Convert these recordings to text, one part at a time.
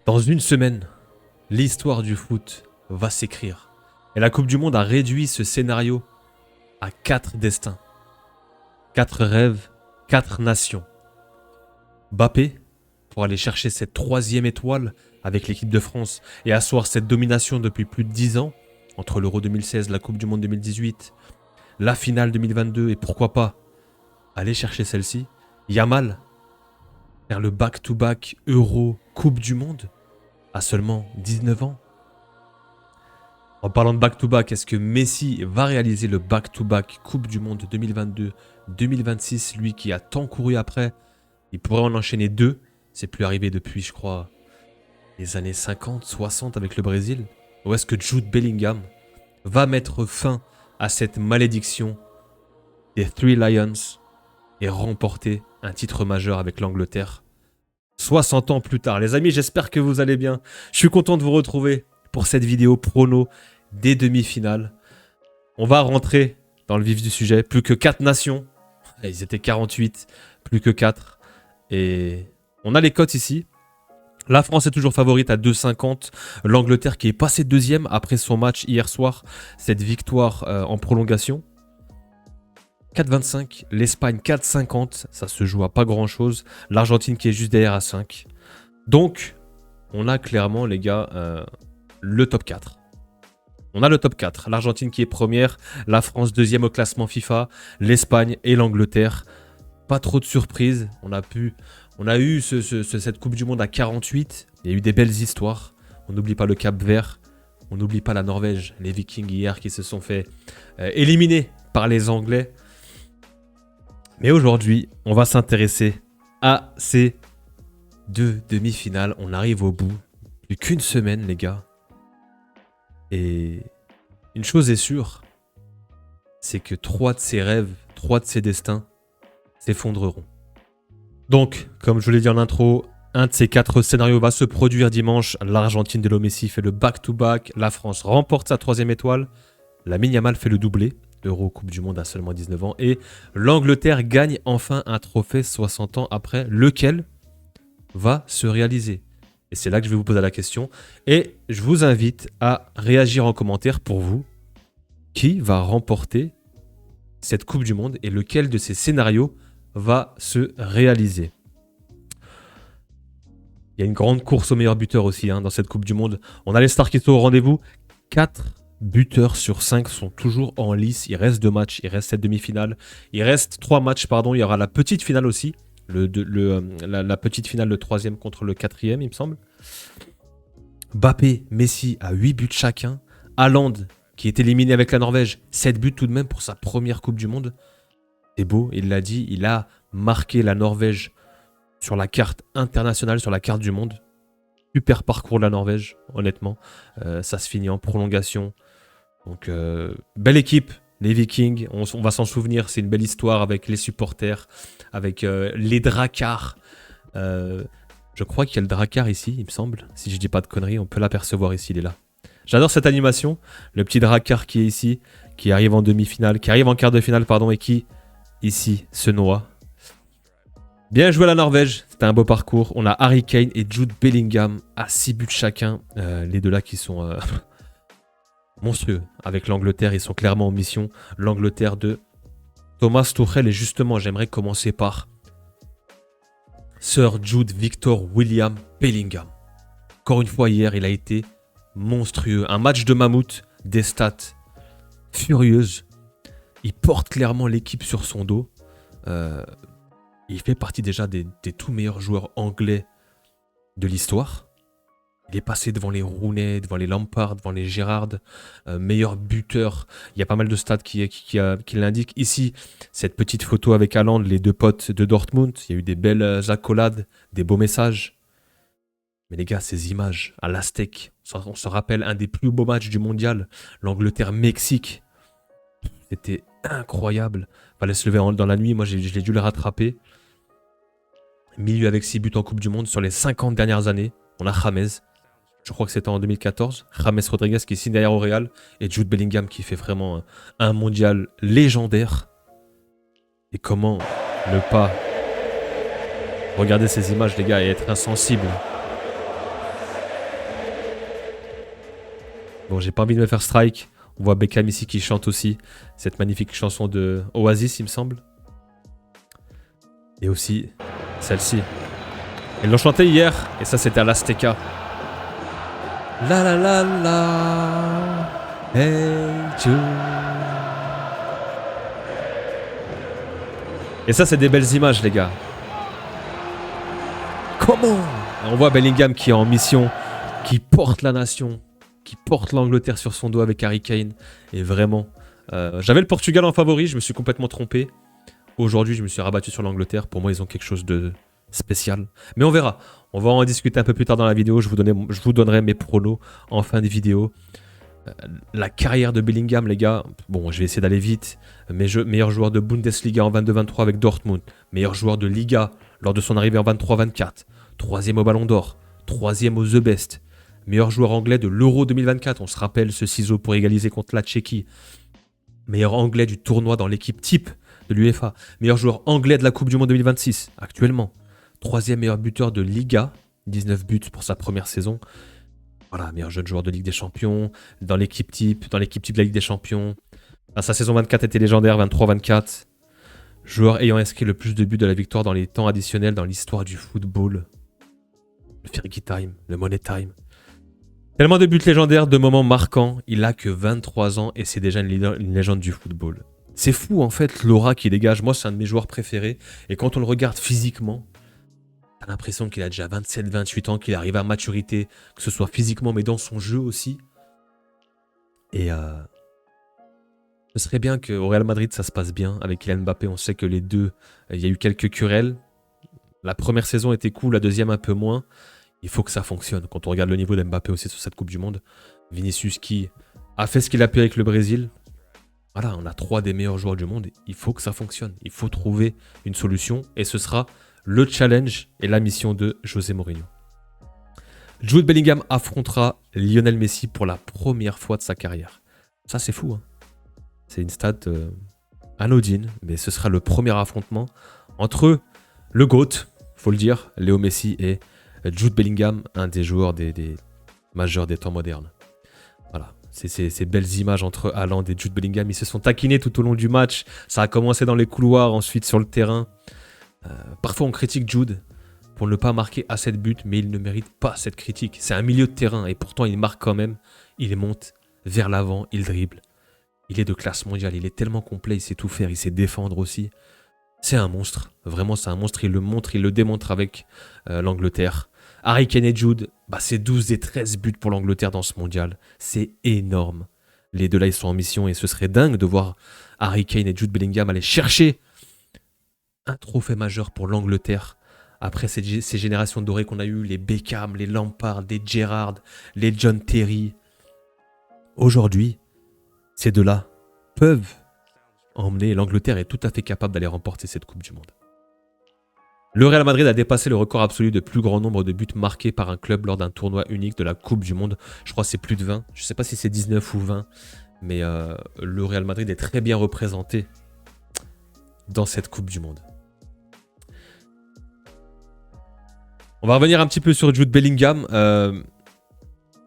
Dans une semaine, l'histoire du foot va s'écrire. Et la Coupe du Monde a réduit ce scénario à 4 destins. 4 rêves, 4 nations. Mbappé, pour aller chercher cette 3e étoile avec l'équipe de France et asseoir cette domination depuis plus de 10 ans, entre l'Euro 2016, la Coupe du Monde 2018, la finale 2022 et pourquoi pas aller chercher celle-ci. Yamal, faire le back-to-back Euro Coupe du Monde à seulement 19 ans. En parlant de back-to-back, est-ce que Messi va réaliser le back-to-back Coupe du Monde 2022-2026, lui qui a tant couru après? Il pourrait en enchaîner 2. C'est plus arrivé depuis, je crois, les années 50, 60 avec le Brésil. Ou est-ce que Jude Bellingham va mettre fin à cette malédiction des Three Lions et remporter un titre majeur avec l'Angleterre 60 ans plus tard? Les amis, j'espère que vous allez bien. Je suis content de vous retrouver pour cette vidéo prono des demi-finales. On va rentrer dans le vif du sujet. Plus que 4 nations. Ils étaient 48, plus que 4. Et on a les cotes ici. La France est toujours favorite à 2,50. L'Angleterre qui est passée deuxième après son match hier soir. Cette victoire en prolongation. 4,25. L'Espagne 4,50. Ça se joue à pas grand chose. L'Argentine qui est juste derrière à 5. Donc, on a clairement, les gars, le top 4. On a le top 4. L'Argentine qui est première. La France deuxième au classement FIFA. L'Espagne et l'Angleterre. Pas trop de surprises. On a eu cette Coupe du Monde à 48. Il y a eu des belles histoires. On n'oublie pas le Cap-Vert. On n'oublie pas la Norvège. Les Vikings hier qui se sont fait éliminer par les Anglais. Mais aujourd'hui, on va s'intéresser à ces 2 demi-finales. On arrive au bout. Plus qu'une semaine, les gars. Et une chose est sûre, c'est que 3 de ces rêves, 3 de ces destins s'effondreront. Donc, comme je vous l'ai dit en intro, un de ces 4 scénarios va se produire dimanche. L'Argentine de Léo Messi fait le back-to-back. La France remporte sa 3e étoile. Lamine Yamal fait le doublé. Euro Coupe du Monde à seulement 19 ans. Et l'Angleterre gagne enfin un trophée 60 ans après, lequel va se réaliser. Et c'est là que je vais vous poser la question. Et je vous invite à réagir en commentaire pour vous. Qui va remporter cette Coupe du Monde et lequel de ces scénarios va se réaliser? Il y a une grande course au meilleur buteur aussi dans cette Coupe du Monde. On a les stars qui sont au rendez-vous. 4 buteurs sur 5 sont toujours en lice. Il reste 2 matchs, il reste cette demi-finale. Il reste 3 matchs, pardon. Il y aura la petite finale aussi. La petite finale, le 3e contre le 4e, il me semble. Mbappé, Messi à 8 buts chacun. Haaland, qui est éliminé avec la Norvège, 7 buts tout de même pour sa première Coupe du Monde. C'est beau, il l'a dit, il a marqué la Norvège sur la carte internationale, sur la carte du monde. Super parcours de la Norvège, honnêtement. Ça se finit en prolongation. Donc, belle équipe. Les Vikings, on va s'en souvenir, c'est une belle histoire avec les supporters, avec les Drakkar. Je crois qu'il y a le Drakkar ici, il me semble. Si je dis pas de conneries, on peut l'apercevoir ici, il est là. J'adore cette animation, le petit Drakkar qui est ici, qui arrive en demi-finale, qui arrive en quart de finale, pardon, et qui, ici, se noie. Bien joué à la Norvège, c'était un beau parcours. On a Harry Kane et Jude Bellingham à 6 buts chacun. Les deux là qui sont... monstrueux. Avec l'Angleterre, ils sont clairement en mission. L'Angleterre de Thomas Tuchel. Et justement, j'aimerais commencer par Sir Jude Victor William Bellingham. Encore une fois, hier, il a été monstrueux. Un match de mammouth, des stats furieuses. Il porte clairement l'équipe sur son dos. Il fait partie déjà des tout meilleurs joueurs anglais de l'histoire. Il est passé devant les Rooney, devant les Lampard, devant les Gerrard, meilleur buteur. Il y a pas mal de stats qui l'indiquent. Ici, cette petite photo avec Haaland, les 2 potes de Dortmund. Il y a eu des belles accolades, des beaux messages. Mais les gars, ces images à l'Aztec, on se rappelle un des plus beaux matchs du mondial. L'Angleterre-Mexique. C'était incroyable. Fallait se lever dans la nuit. Moi, j'ai dû le rattraper. Milieu avec 6 buts en Coupe du Monde sur les 50 dernières années. On a James. Je crois que c'était en 2014. James Rodriguez qui signe derrière au Real. Et Jude Bellingham qui fait vraiment un mondial légendaire. Et comment ne pas regarder ces images, les gars, et être insensible Bon, j'ai pas envie de me faire strike. On voit Beckham ici qui chante aussi cette magnifique chanson de Oasis, il me semble. Et aussi celle-ci. Ils l'ont chantée hier, et ça c'était à l'Azteca. La la la la, hey Jude. Et ça c'est des belles images les gars. Comment? On voit Bellingham qui est en mission, qui porte la nation, qui porte l'Angleterre sur son dos avec Harry Kane. Et vraiment, j'avais le Portugal en favori, je me suis complètement trompé. Aujourd'hui, je me suis rabattu sur l'Angleterre. Pour moi, ils ont quelque chose de spécial. Mais on verra. On va en discuter un peu plus tard dans la vidéo. Je vous donnerai mes pronos en fin de vidéo. La carrière de Bellingham, les gars. Bon, je vais essayer d'aller vite. Meilleur joueur de Bundesliga en 22-23 avec Dortmund. Meilleur joueur de Liga lors de son arrivée en 23-24. Troisième au Ballon d'Or. Troisième au The Best. Meilleur joueur anglais de l'Euro 2024. On se rappelle ce ciseau pour égaliser contre la Tchéquie. Meilleur anglais du tournoi dans l'équipe type de l'UEFA. Meilleur joueur anglais de la Coupe du Monde 2026, actuellement. Troisième meilleur buteur de Liga, 19 buts pour sa première saison. Voilà, meilleur jeune joueur de Ligue des Champions, dans l'équipe type de la Ligue des Champions. Sa saison 24 était légendaire, 23-24. Joueur ayant inscrit le plus de buts de la victoire dans les temps additionnels dans l'histoire du football. Le Fergie Time, le Money Time. Tellement de buts légendaires, de moments marquants. Il a que 23 ans et c'est déjà une légende du football. C'est fou en fait l'aura qu'il dégage. Moi, c'est un de mes joueurs préférés. Et quand on le regarde physiquement, t'as l'impression qu'il a déjà 27-28 ans, qu'il arrive à maturité, que ce soit physiquement, mais dans son jeu aussi. Et ce serait bien qu'au Real Madrid, ça se passe bien. Avec Kylian Mbappé, on sait que les deux, il y a eu quelques querelles. La première saison était cool, la deuxième un peu moins. Il faut que ça fonctionne. Quand on regarde le niveau d'Mbappé aussi sur cette Coupe du Monde, Vinicius qui a fait ce qu'il a pu avec le Brésil. Voilà, on a 3 des meilleurs joueurs du monde. Il faut que ça fonctionne. Il faut trouver une solution. Et ce sera le challenge et la mission de José Mourinho. Jude Bellingham affrontera Lionel Messi pour la première fois de sa carrière. Ça, c'est fou. Hein, c'est une stat anodine. Mais ce sera le premier affrontement entre le GOAT, faut le dire, Léo Messi, et Jude Bellingham, un des joueurs des majeurs des temps modernes. Voilà. Ces belles images entre Haaland et Jude Bellingham. Ils se sont taquinés tout au long du match. Ça a commencé dans les couloirs, ensuite sur le terrain. Parfois, on critique Jude pour ne pas marquer assez de buts, mais il ne mérite pas cette critique. C'est un milieu de terrain et pourtant, il marque quand même. Il monte vers l'avant, il dribble. Il est de classe mondiale. Il est tellement complet, il sait tout faire, il sait défendre aussi. C'est un monstre. Vraiment, c'est un monstre. Il le montre, il le démontre avec l'Angleterre. Harry Kane et Jude, c'est 12 des 13 buts pour l'Angleterre dans ce mondial. C'est énorme. Les deux là, ils sont en mission et ce serait dingue de voir Harry Kane et Jude Bellingham aller chercher un trophée majeur pour l'Angleterre. Après ces générations dorées qu'on a eues, les Beckham, les Lampard, les Gerrard, les John Terry. Aujourd'hui, ces deux-là peuvent emmener. L'Angleterre est tout à fait capable d'aller remporter cette Coupe du Monde. Le Real Madrid a dépassé le record absolu de plus grand nombre de buts marqués par un club lors d'un tournoi unique de la Coupe du Monde. Je crois que c'est plus de 20. Je ne sais pas si c'est 19 ou 20. Mais le Real Madrid est très bien représenté dans cette Coupe du Monde. On va revenir un petit peu sur Jude Bellingham.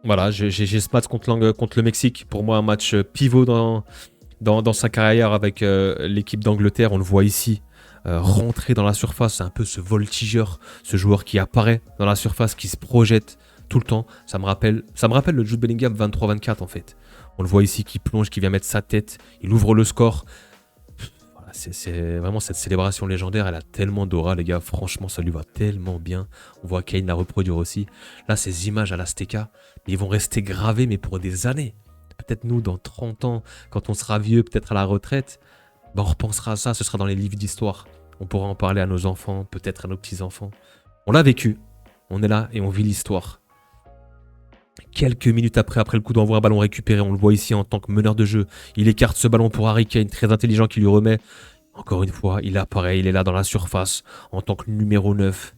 Voilà, j'ai ce match contre le Mexique. Pour moi, un match pivot dans sa carrière avec l'équipe d'Angleterre. On le voit ici. Rentrer dans la surface, c'est un peu ce voltigeur, ce joueur qui apparaît dans la surface, qui se projette tout le temps. Ça me rappelle le Jude Bellingham 23-24 en fait. On le voit ici qui plonge, qui vient mettre sa tête, il ouvre le score. Voilà, c'est vraiment cette célébration légendaire, elle a tellement d'aura les gars, franchement ça lui va tellement bien. On voit Kane la reproduire aussi. Là ces images à l'Azteca, ils vont rester gravés mais pour des années. Peut-être nous dans 30 ans, quand on sera vieux, peut-être à la retraite, on repensera à ça, ce sera dans les livres d'histoire. On pourra en parler à nos enfants, peut-être à nos petits-enfants. On l'a vécu, on est là et on vit l'histoire. Quelques minutes après le coup d'envoi, un ballon récupéré, on le voit ici en tant que meneur de jeu. Il écarte ce ballon pour Harry Kane, très intelligent qui lui remet. Encore une fois, il apparaît, il est là dans la surface en tant que numéro 9.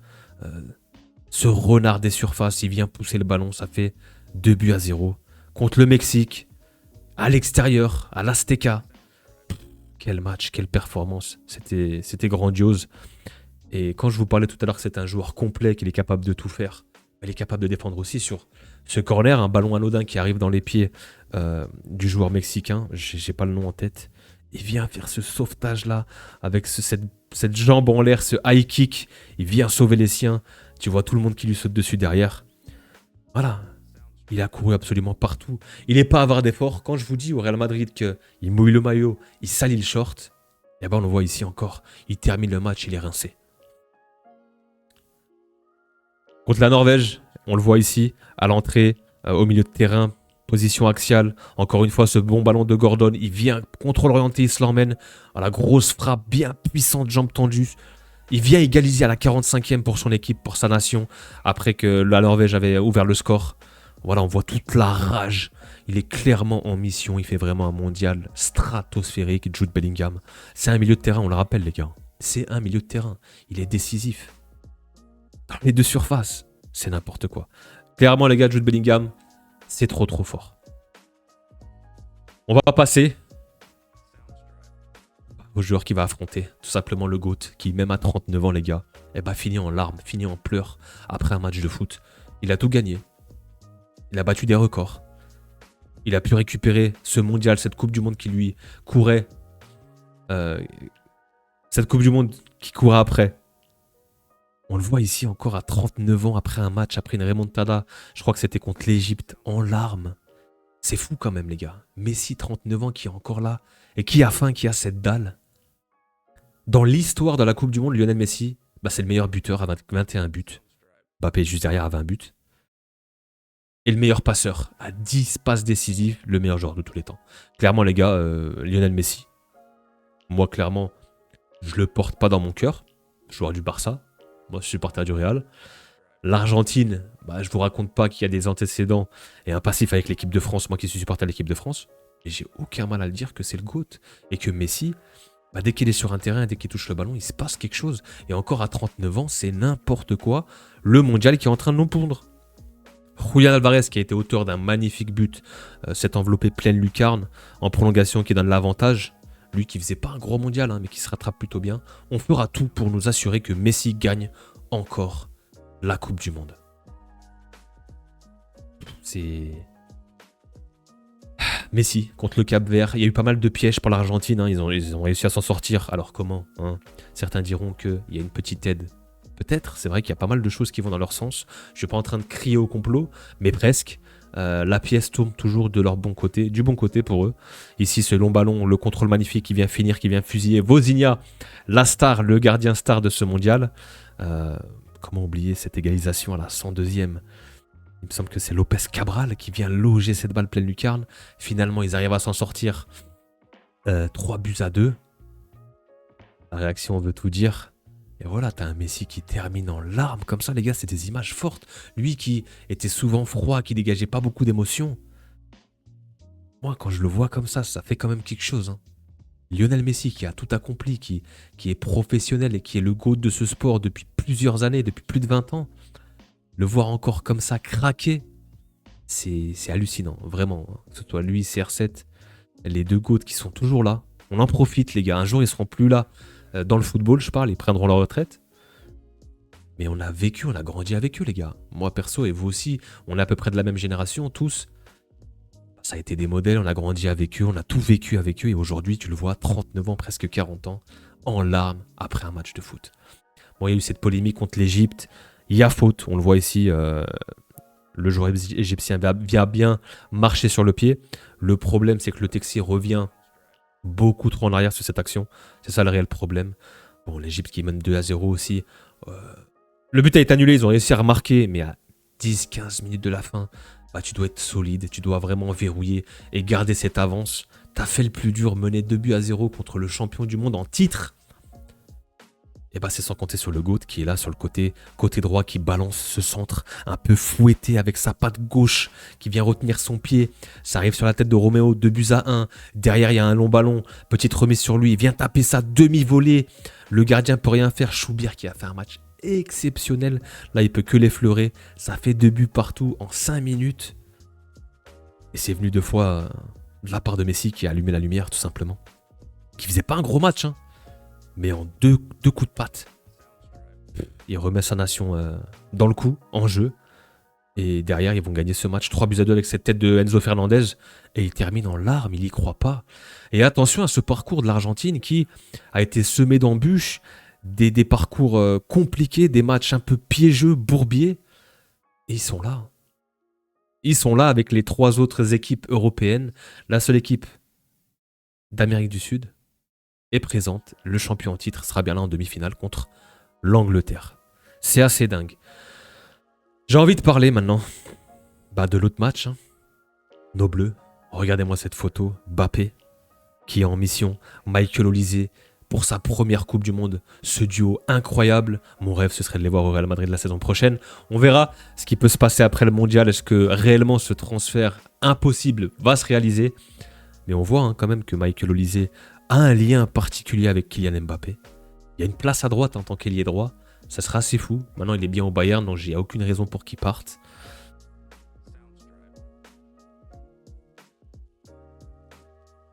Ce renard des surfaces, il vient pousser le ballon, ça fait 2-0. Contre le Mexique, à l'extérieur, à l'Azteca. Quel match, quelle performance. C'était grandiose. Et quand je vous parlais tout à l'heure que c'est un joueur complet, qu'il est capable de tout faire, il est capable de défendre aussi sur ce corner, un ballon anodin qui arrive dans les pieds du joueur mexicain. J'ai pas le nom en tête. Il vient faire ce sauvetage-là avec cette jambe en l'air, ce high kick. Il vient sauver les siens. Tu vois tout le monde qui lui saute dessus derrière. Voilà. Il a couru absolument partout. Il n'est pas avare d'efforts. Quand je vous dis au Real Madrid qu'il mouille le maillot, il salit le short, eh ben on le voit ici encore. Il termine le match, il est rincé. Contre la Norvège, on le voit ici, à l'entrée, au milieu de terrain, position axiale. Encore une fois, ce bon ballon de Gordon. Il vient, contrôle orienté, il se l'emmène. À la grosse frappe bien puissante, jambe tendue. Il vient égaliser à la 45e pour son équipe, pour sa nation, après que la Norvège avait ouvert le score. Voilà, on voit toute la rage. Il est clairement en mission. Il fait vraiment un mondial stratosphérique, Jude Bellingham. C'est un milieu de terrain, on le rappelle, les gars. C'est un milieu de terrain. Il est décisif. Dans les deux surfaces, c'est n'importe quoi. Clairement, les gars, Jude Bellingham, c'est trop fort. On va passer au joueur qui va affronter, tout simplement le GOAT, qui même à 39 ans, les gars, finit en larmes, finit en pleurs après un match de foot. Il a tout gagné. Il a battu des records. Il a pu récupérer ce mondial, cette Coupe du Monde qui lui courait. Cette Coupe du Monde qui courait après. On le voit ici encore à 39 ans après un match, après une remontada. Je crois que c'était contre l'Égypte, en larmes. C'est fou quand même, les gars. Messi, 39 ans, qui est encore là. Et qui a faim, qui a cette dalle. Dans l'histoire de la Coupe du Monde, Lionel Messi, c'est le meilleur buteur à 21 buts. Mbappé est juste derrière à 20 buts. Et le meilleur passeur à 10 passes décisives, le meilleur joueur de tous les temps. Clairement, les gars, Lionel Messi, moi, clairement, je le porte pas dans mon cœur. Joueur du Barça. Moi, je suis supporter du Real. L'Argentine, je vous raconte pas qu'il y a des antécédents et un passif avec l'équipe de France. Moi qui suis supporter de l'équipe de France. Et j'ai aucun mal à le dire que c'est le GOAT. Et que Messi, dès qu'il est sur un terrain, dès qu'il touche le ballon, il se passe quelque chose. Et encore à 39 ans, c'est n'importe quoi. Le mondial qui est en train de nous pondre. Julián Alvarez qui a été auteur d'un magnifique but, cette enveloppée pleine lucarne en prolongation qui donne l'avantage. Lui qui faisait pas un gros mondial, mais qui se rattrape plutôt bien. On fera tout pour nous assurer que Messi gagne encore la Coupe du Monde. C'est... Messi contre le Cap-Vert. Il y a eu pas mal de pièges pour l'Argentine. Ils ont réussi à s'en sortir. Alors comment Certains diront qu'il y a une petite aide. Peut-être, c'est vrai qu'il y a pas mal de choses qui vont dans leur sens. Je ne suis pas en train de crier au complot, mais presque. La pièce tourne toujours de leur bon côté, du bon côté pour eux. Ici, ce long ballon, le contrôle magnifique qui vient finir, qui vient fusiller. Vozinha, la star, le gardien star de ce mondial. Comment oublier cette égalisation à la 102e? Il me semble que c'est Lopez Cabral qui vient loger cette balle pleine lucarne. Finalement, ils arrivent à s'en sortir. 3-2. La réaction veut tout dire. Et voilà, t'as un Messi qui termine en larmes comme ça, les gars, c'est des images fortes. Lui qui était souvent froid, qui dégageait pas beaucoup d'émotions. Moi, quand je le vois comme ça fait quand même quelque chose. Lionel Messi qui a tout accompli, qui est professionnel et qui est le GOAT de ce sport depuis plusieurs années, depuis plus de 20 ans. Le voir encore comme ça craquer, c'est hallucinant, vraiment. Que ce soit lui, CR7, les deux GOAT qui sont toujours là. On en profite, les gars. Un jour, ils seront plus là. Dans le football, je parle, ils prendront leur retraite. Mais on a vécu, on a grandi avec eux, les gars. Moi, perso, et vous aussi, on est à peu près de la même génération, tous. Ça a été des modèles, on a grandi avec eux, on a tout vécu avec eux. Et aujourd'hui, tu le vois, 39 ans, presque 40 ans, en larmes après un match de foot. Bon, il y a eu cette polémique contre l'Égypte. Il y a faute, on le voit ici. Le joueur égyptien vient bien marcher sur le pied. Le problème, c'est que le Texier revient beaucoup trop en arrière sur cette action. C'est ça le réel problème. Bon, l'Égypte qui mène 2-0 aussi. Le but a été annulé, ils ont réussi à remarquer, mais à 10-15 minutes de la fin, tu dois être solide, tu dois vraiment verrouiller et garder cette avance. T'as fait le plus dur, mener 2-0 contre le champion du monde en titre. Et c'est sans compter sur le GOAT qui est là sur le côté droit, qui balance ce centre un peu fouetté avec sa patte gauche, qui vient retenir son pied. Ça arrive sur la tête de Roméo, 2-1. Derrière, il y a un long ballon, petite remise sur lui, il vient taper sa demi-volée. Le gardien peut rien faire, Choubir qui a fait un match exceptionnel. Là, il peut que l'effleurer. Ça fait 2 buts partout en 5 minutes. Et c'est venu 2 fois de la part de Messi qui a allumé la lumière, tout simplement. Qui faisait pas un gros match, mais en deux coups de patte. Il remet sa nation dans le coup, en jeu. Et derrière, ils vont gagner ce match 3-2 avec cette tête de Enzo Fernandez. Et il termine en larmes, il y croit pas. Et attention à ce parcours de l'Argentine qui a été semé d'embûches, des parcours compliqués, des matchs un peu piégeux, bourbiers. Et ils sont là. Ils sont là avec les 3 autres équipes européennes. La seule équipe d'Amérique du Sud est présente. Le champion en titre sera bien là en demi-finale contre l'Angleterre. C'est assez dingue. J'ai envie de parler maintenant de l'autre match. Nos Bleus. Regardez-moi cette photo. Mbappé qui est en mission. Michael Olise pour sa première Coupe du Monde. Ce duo incroyable. Mon rêve, ce serait de les voir au Real Madrid la saison prochaine. On verra ce qui peut se passer après le Mondial. Est-ce que réellement ce transfert impossible va se réaliser? Mais on voit quand même que Michael Olise a un lien particulier avec Kylian Mbappé. Il y a une place à droite en tant qu'ailier droit. Ça sera assez fou. Maintenant, il est bien au Bayern, donc il n'y a aucune raison pour qu'il parte.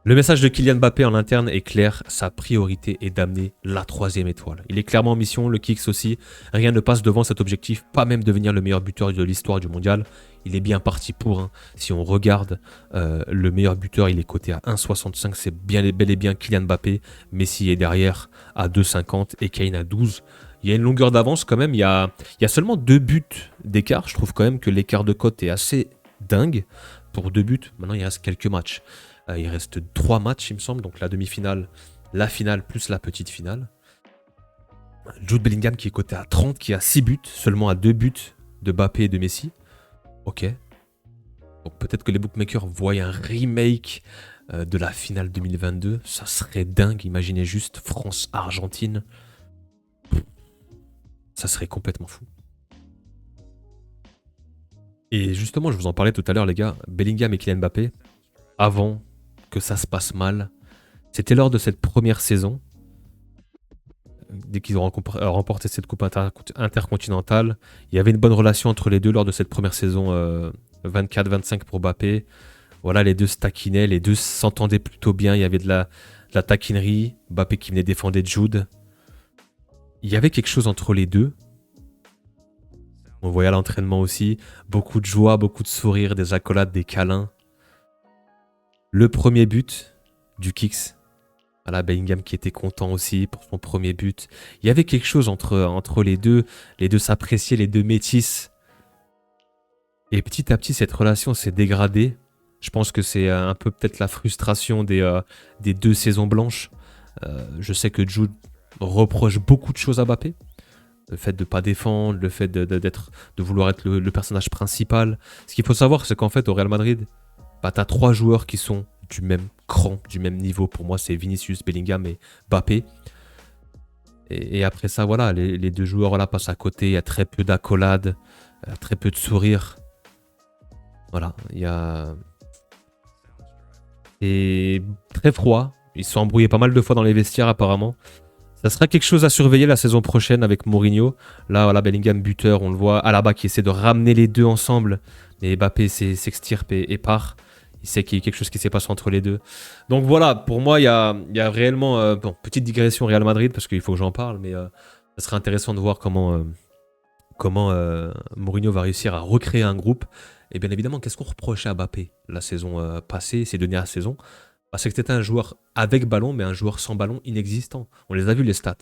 Le message de Kylian Mbappé en interne est clair. Sa priorité est d'amener la 3e étoile. Il est clairement en mission, le Kicks aussi. Rien ne passe devant cet objectif, pas même devenir le meilleur buteur de l'histoire du mondial. Il est bien parti pour. Si on regarde le meilleur buteur, il est coté à 1,65. C'est bel et bien Kylian Mbappé. Messi est derrière à 2,50 et Kane à 12. Il y a une longueur d'avance quand même. Il y a seulement 2 buts d'écart. Je trouve quand même que l'écart de cote est assez dingue pour 2 buts. Maintenant, il reste quelques matchs. Il reste 3 matchs, il me semble. Donc la demi-finale, la finale plus la petite finale. Jude Bellingham qui est coté à 30, qui a 6 buts, seulement à 2 buts de Mbappé et de Messi. Ok. Donc peut-être que les bookmakers voient un remake de la finale 2022. Ça serait dingue. Imaginez juste France-Argentine. Ça serait complètement fou. Et justement, je vous en parlais tout à l'heure, les gars. Bellingham et Kylian Mbappé, avant que ça se passe mal, c'était lors de cette première saison, dès qu'ils ont remporté cette coupe intercontinentale, il y avait une bonne relation entre les deux lors de cette première saison 24-25 pour Mbappé. Voilà, les deux se taquinaient, les deux s'entendaient plutôt bien, il y avait de la taquinerie, Mbappé qui venait défendre Jude. Il y avait quelque chose entre les deux. On voyait à l'entraînement aussi beaucoup de joie, beaucoup de sourires, des accolades, des câlins. Le premier but du Kicks, voilà, Bellingham qui était content aussi pour son premier but. Il y avait quelque chose entre les deux s'appréciaient, les deux métis. Et petit à petit, cette relation s'est dégradée. Je pense que c'est un peu peut-être la frustration des 2 saisons blanches. Je sais que Jude reproche beaucoup de choses à Mbappé. Le fait de ne pas défendre, le fait de vouloir être le personnage principal. Ce qu'il faut savoir, c'est qu'en fait, au Real Madrid, tu as 3 joueurs qui sont du même cran, du même niveau. Pour moi, c'est Vinicius, Bellingham et Mbappé. Et après ça, voilà, les 2 joueurs là passent à côté. Il y a très peu d'accolades, très peu de sourires. Voilà, il y a... Et très froid. Ils se sont embrouillés pas mal de fois dans les vestiaires apparemment. Ça sera quelque chose à surveiller la saison prochaine avec Mourinho. Là, voilà, Bellingham buteur, on le voit. Alaba qui essaie de ramener les deux ensemble. Mais Mbappé s'extirpe et part. Il sait qu'il y a quelque chose qui s'est passé entre les deux. Donc voilà, pour moi, il y a réellement... petite digression Real Madrid, parce qu'il faut que j'en parle, mais ça serait intéressant de voir comment Mourinho va réussir à recréer un groupe. Et bien évidemment, qu'est-ce qu'on reprochait à Mbappé la saison passée, ces dernières saisons? C'est que c'était un joueur avec ballon, mais un joueur sans ballon inexistant. On les a vus, les stats.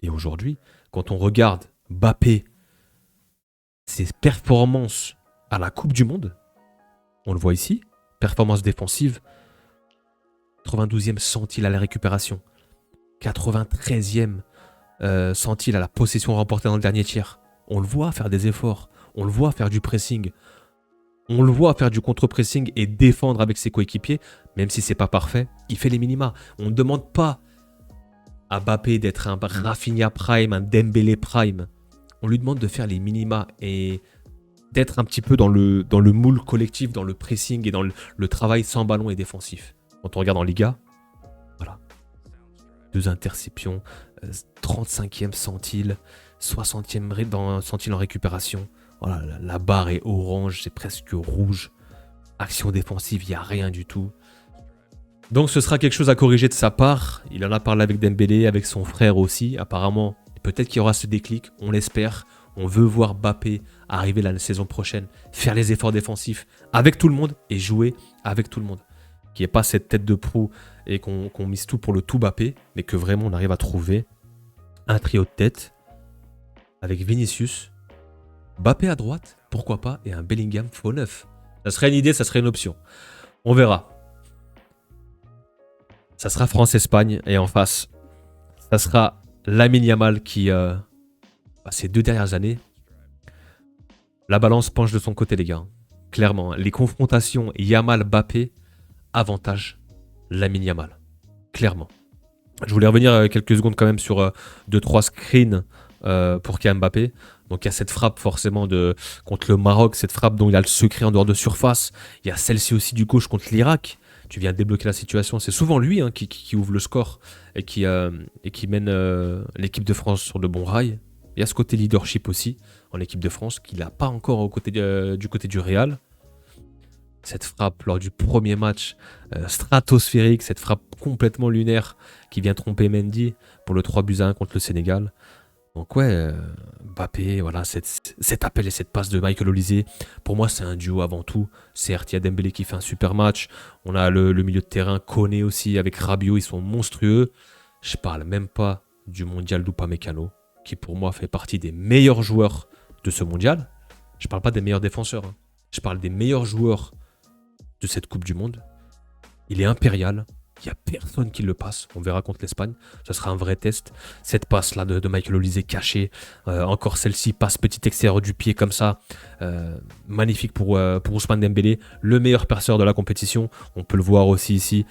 Et aujourd'hui, quand on regarde Mbappé, ses performances à la Coupe du Monde, on le voit ici, performance défensive, 92e centile à la récupération, 93e centile à la possession remportée dans le dernier tiers. On le voit faire des efforts, on le voit faire du pressing, on le voit faire du contre-pressing et défendre avec ses coéquipiers, même si c'est pas parfait, il fait les minima. On ne demande pas à Mbappé d'être un Rafinha Prime, un Dembélé Prime. On lui demande de faire les minima et d'être un petit peu dans le moule collectif, dans le pressing et dans le travail sans ballon et défensif. Quand on regarde en Liga, voilà. 2 interceptions, 35e centile, 60e centile en récupération. Voilà, la barre est orange, c'est presque rouge. Action défensive, il n'y a rien du tout. Donc ce sera quelque chose à corriger de sa part. Il en a parlé avec Dembélé, avec son frère aussi. Apparemment, peut-être qu'il y aura ce déclic, on l'espère. On veut voir Mbappé arriver la saison prochaine, faire les efforts défensifs avec tout le monde et jouer avec tout le monde. Qu'il n'y ait pas cette tête de proue et qu'on mise tout pour le tout Mbappé, mais que vraiment on arrive à trouver un trio de tête avec Vinicius, Mbappé à droite, pourquoi pas, et un Bellingham faux neuf. Ça serait une idée, ça serait une option. On verra. Ça sera France-Espagne et en face, ça sera Lamine Yamal qui, ces 2 dernières années, la balance penche de son côté, les gars. Clairement, les confrontations Yamal-Mbappé, avantage Lamine Yamal. Clairement. Je voulais revenir quelques secondes quand même sur 2-3 screens pour Kylian Mbappé. Donc il y a cette frappe forcément contre le Maroc, cette frappe dont il a le secret en dehors de surface. Il y a celle-ci aussi du gauche contre l'Irak. Tu viens débloquer la situation. C'est souvent lui qui ouvre le score et qui mène l'équipe de France sur de bons rails. Il y a ce côté leadership aussi en équipe de France qu'il n'a pas encore du côté du Real. Cette frappe lors du premier match stratosphérique, cette frappe complètement lunaire qui vient tromper Mendy pour le 3-1 contre le Sénégal. Donc ouais, Mbappé, voilà, cet appel et cette passe de Michael Olise, pour moi c'est un duo avant tout. Certes, il y a Dembélé qui fait un super match, on a le milieu de terrain, Koné aussi, avec Rabiot, ils sont monstrueux. Je parle même pas du mondial d'Upamecano, qui pour moi fait partie des meilleurs joueurs de ce mondial. Je parle pas des meilleurs défenseurs, hein. Je parle des meilleurs joueurs de cette Coupe du Monde. Il est impérial. Il n'y a personne qui le passe. On verra contre l'Espagne. Ce sera un vrai test. Cette passe-là de Michael Olise cachée. Encore celle-ci, passe petit extérieur du pied comme ça. Magnifique pour Ousmane Dembélé. Le meilleur passeur de la compétition. On peut le voir aussi ici.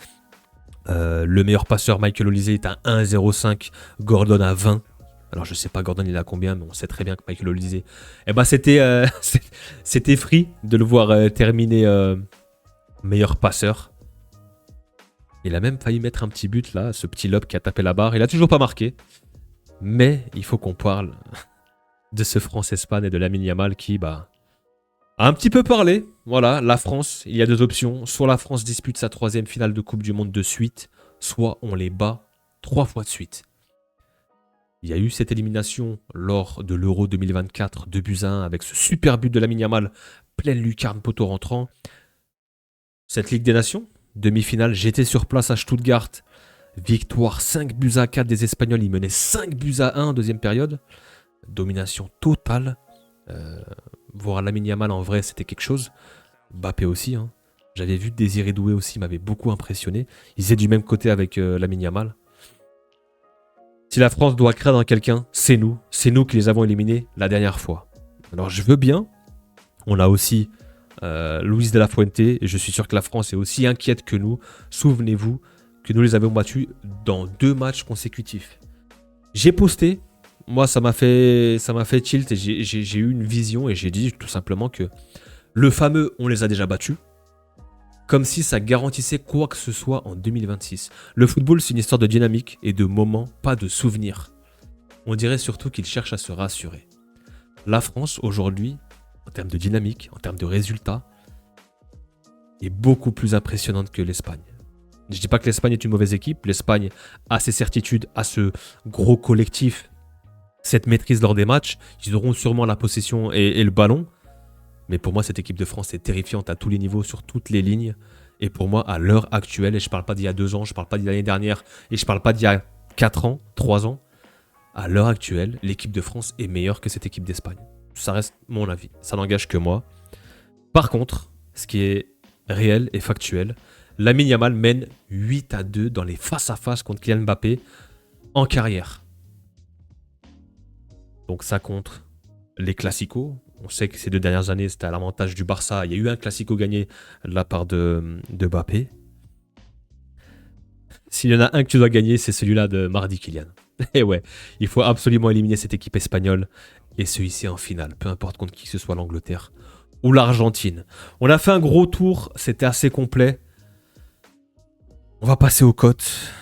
Le meilleur passeur, Michael Olise, est à 1,05. Gordon à 20. Alors je sais pas Gordon il a combien, mais on sait très bien que Michael Olise... c'était free de le voir terminer meilleur passeur. Il a même failli mettre un petit but là, ce petit lob qui a tapé la barre. Il a toujours pas marqué. Mais il faut qu'on parle de ce France-Espagne et de Lamine Yamal qui a un petit peu parlé. Voilà, la France, il y a 2 options. Soit la France dispute sa 3e finale de Coupe du Monde de suite, soit on les bat 3 fois de suite. Il y a eu cette élimination lors de l'Euro 2024, 2-1 avec ce super but de Lamine Yamal, pleine lucarne, poteau rentrant. Cette Ligue des Nations, demi-finale, j'étais sur place à Stuttgart. Victoire 5-4 des Espagnols. Ils menaient 5-1 en deuxième période. Domination totale. Voir Lamine Yamal en vrai, c'était quelque chose. Mbappé aussi. Hein. J'avais vu Désiré Doué aussi, il m'avait beaucoup impressionné. Ils étaient du même côté avec Lamine Yamal. Si la France doit craindre quelqu'un, c'est nous. C'est nous qui les avons éliminés la dernière fois. Alors je veux bien. On a aussi Luis de la Fuente, et je suis sûr que la France est aussi inquiète que nous. Souvenez-vous que nous les avions battus dans 2 matchs consécutifs. J'ai posté, moi ça m'a fait tilt et j'ai eu une vision et j'ai dit tout simplement que le fameux on les a déjà battus, comme si ça garantissait quoi que ce soit en 2026. Le football c'est une histoire de dynamique et de moments, pas de souvenirs. On dirait surtout qu'ils cherchent à se rassurer. La France aujourd'hui, en termes de dynamique, en termes de résultats, est beaucoup plus impressionnante que l'Espagne. Je ne dis pas que l'Espagne est une mauvaise équipe. L'Espagne a ses certitudes, a ce gros collectif, cette maîtrise lors des matchs. Ils auront sûrement la possession et le ballon. Mais pour moi, cette équipe de France est terrifiante à tous les niveaux, sur toutes les lignes. Et pour moi, à l'heure actuelle, et je ne parle pas d'il y a 2 ans, je ne parle pas de l'année dernière, et je ne parle pas d'il y a 4 ans, 3 ans, à l'heure actuelle, l'équipe de France est meilleure que cette équipe d'Espagne. Ça reste mon avis, ça n'engage que moi. Par contre, ce qui est réel et factuel, Lamine Yamal mène 8-2 dans les face-à-face contre Kylian Mbappé en carrière. Donc ça contre les classicos. On sait que ces 2 dernières années, c'était à l'avantage du Barça. Il y a eu un classico gagné de la part de Mbappé. S'il y en a un que tu dois gagner, c'est celui-là de mardi, Kylian. Et ouais, il faut absolument éliminer cette équipe espagnole et se hisser en finale, peu importe contre qui que ce soit, l'Angleterre ou l'Argentine. On a fait un gros tour, c'était assez complet. On va passer aux cotes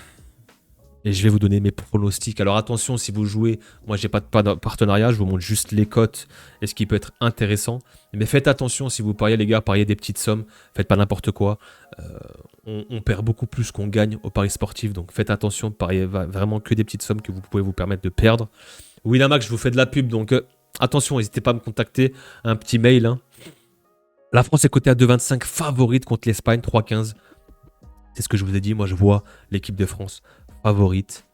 et je vais vous donner mes pronostics. Alors attention, si vous jouez, moi j'ai pas de partenariat, je vous montre juste les cotes et ce qui peut être intéressant. Mais faites attention si vous pariez, les gars, pariez des petites sommes, faites pas n'importe quoi. On perd beaucoup plus qu'on gagne au paris sportif, donc faites attention, pariez vraiment que des petites sommes que vous pouvez vous permettre de perdre. Winamax, je vous fais de la pub, donc attention, n'hésitez pas à me contacter, un petit mail. Hein. La France est cotée à 2,25, favorite contre l'Espagne, 3,15. C'est ce que je vous ai dit, moi je vois l'équipe de France favorite.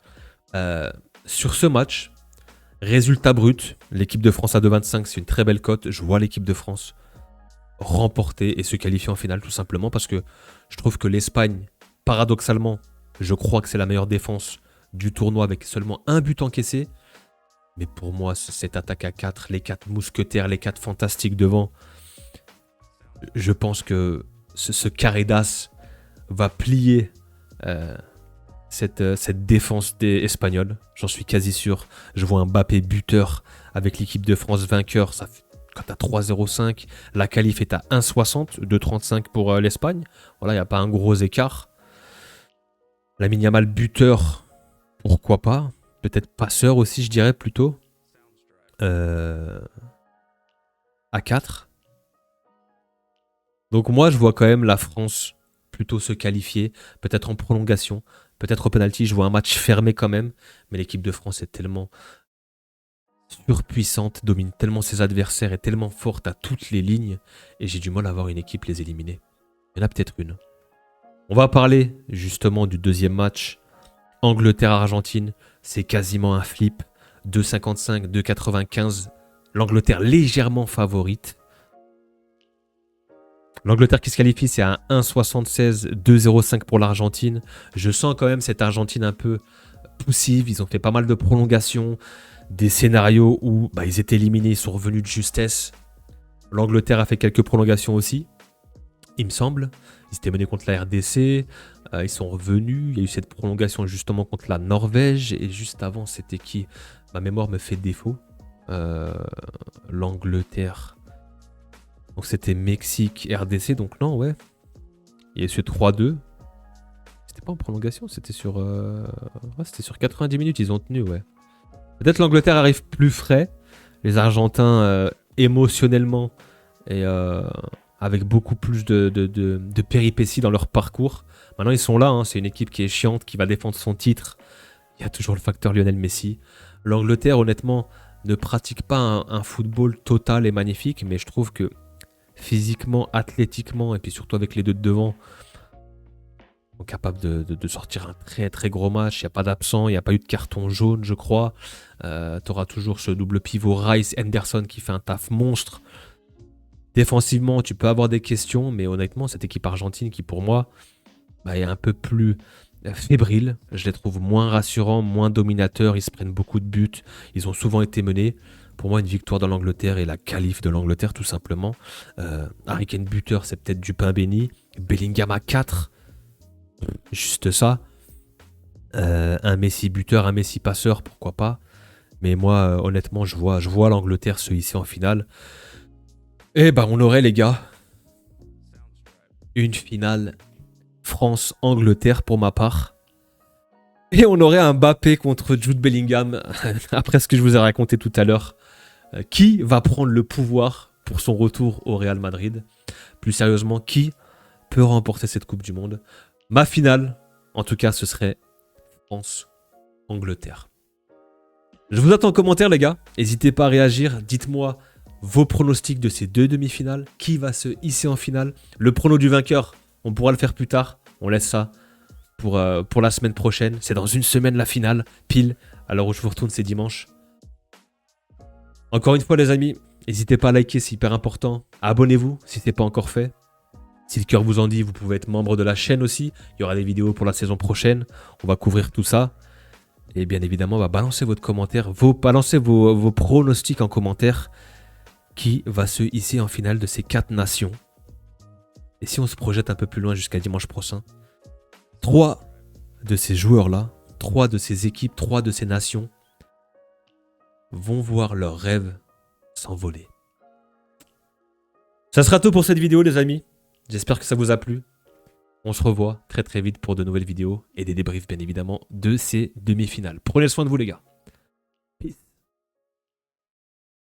Sur ce match, résultat brut, l'équipe de France à 2,25, c'est une très belle cote. Je vois l'équipe de France remporter et se qualifier en finale tout simplement parce que je trouve que l'Espagne, paradoxalement, je crois que c'est la meilleure défense du tournoi avec seulement un but encaissé. Mais pour moi, cette attaque à 4, les 4 mousquetaires, les 4 fantastiques devant, je pense que ce carré d'as va plier cette défense des Espagnols. J'en suis quasi sûr. Je vois un Mbappé buteur avec l'équipe de France vainqueur. Ça fait quand à 3,05, la qualif est à 1,60, 2,35 pour l'Espagne. Voilà, il n'y a pas un gros écart. Lamine Yamal buteur, pourquoi pas. Peut-être passeur aussi, je dirais plutôt. À 4. Donc moi, je vois quand même la France plutôt se qualifier. Peut-être en prolongation, peut-être au penalty. Je vois un match fermé quand même. Mais l'équipe de France est tellement surpuissante, domine tellement ses adversaires, est tellement forte à toutes les lignes. Et j'ai du mal à voir une équipe les éliminer. Il y en a peut-être une. On va parler justement du deuxième match. Angleterre-Argentine, c'est quasiment un flip. 2,55, 2,95. L'Angleterre légèrement favorite. L'Angleterre qui se qualifie, c'est à 1,76, 2,05 pour l'Argentine. Je sens quand même cette Argentine un peu poussive. Ils ont fait pas mal de prolongations. Des scénarios où ils étaient éliminés, ils sont revenus de justesse. L'Angleterre a fait quelques prolongations aussi, il me semble. Ils étaient menés contre la RDC, ils sont revenus. Il y a eu cette prolongation justement contre la Norvège. Et juste avant, c'était qui? Ma mémoire me fait défaut. L'Angleterre. Donc c'était Mexique, RDC. Donc non, ouais. Il y a eu ce 3-2. C'était pas en prolongation, c'était sur 90 minutes, ils ont tenu, ouais. Peut-être l'Angleterre arrive plus frais. Les Argentins, émotionnellement, et avec beaucoup plus de péripéties dans leur parcours. Maintenant, ils sont là. Hein. C'est une équipe qui est chiante, qui va défendre son titre. Il y a toujours le facteur Lionel Messi. L'Angleterre, honnêtement, ne pratique pas un football total et magnifique. Mais je trouve que physiquement, athlétiquement, et puis surtout avec les deux de devant, sont capables de sortir un très très gros match. Il n'y a pas d'absent, il n'y a pas eu de carton jaune, je crois. Tu auras toujours ce double pivot Rice-Henderson qui fait un taf monstre. Défensivement, tu peux avoir des questions, mais honnêtement, cette équipe argentine qui, pour moi, est un peu plus fébrile. Je les trouve moins rassurants, moins dominateurs. Ils se prennent beaucoup de buts. Ils ont souvent été menés. Pour moi, une victoire dans l'Angleterre et la qualif de l'Angleterre, tout simplement. Harry Kane buteur, c'est peut-être du pain béni. Bellingham à 4. Juste ça. Un Messi buteur, un Messi passeur, pourquoi pas. Mais moi, honnêtement, je vois l'Angleterre se hisser en finale. Et on aurait, les gars, une finale France-Angleterre pour ma part. Et on aurait un Mbappé contre Jude Bellingham, après ce que je vous ai raconté tout à l'heure. Qui va prendre le pouvoir pour son retour au Real Madrid? Plus sérieusement, qui peut remporter cette Coupe du Monde? Ma finale, en tout cas, ce serait France-Angleterre. Je vous attends en commentaire, les gars. N'hésitez pas à réagir. Dites-moi vos pronostics de ces deux demi-finales. Qui va se hisser en finale? Le prono du vainqueur, on pourra le faire plus tard. On laisse ça pour la semaine prochaine. C'est dans une semaine la finale, pile. À l'heure où je vous retourne, c'est dimanche. Encore une fois, les amis, n'hésitez pas à liker, c'est hyper important. Abonnez-vous si ce n'est pas encore fait. Si le cœur vous en dit, vous pouvez être membre de la chaîne aussi. Il y aura des vidéos pour la saison prochaine. On va couvrir tout ça. Et bien évidemment, balancez votre commentaire. Balancez vos pronostics en commentaire. Qui va se hisser en finale de ces 4 nations? Et si on se projette un peu plus loin jusqu'à dimanche prochain, 3 de ces joueurs-là, 3 de ces équipes, 3 de ces nations vont voir leurs rêves s'envoler. Ça sera tout pour cette vidéo, les amis. J'espère que ça vous a plu. On se revoit très très vite pour de nouvelles vidéos et des débriefs, bien évidemment, de ces demi-finales. Prenez soin de vous, les gars.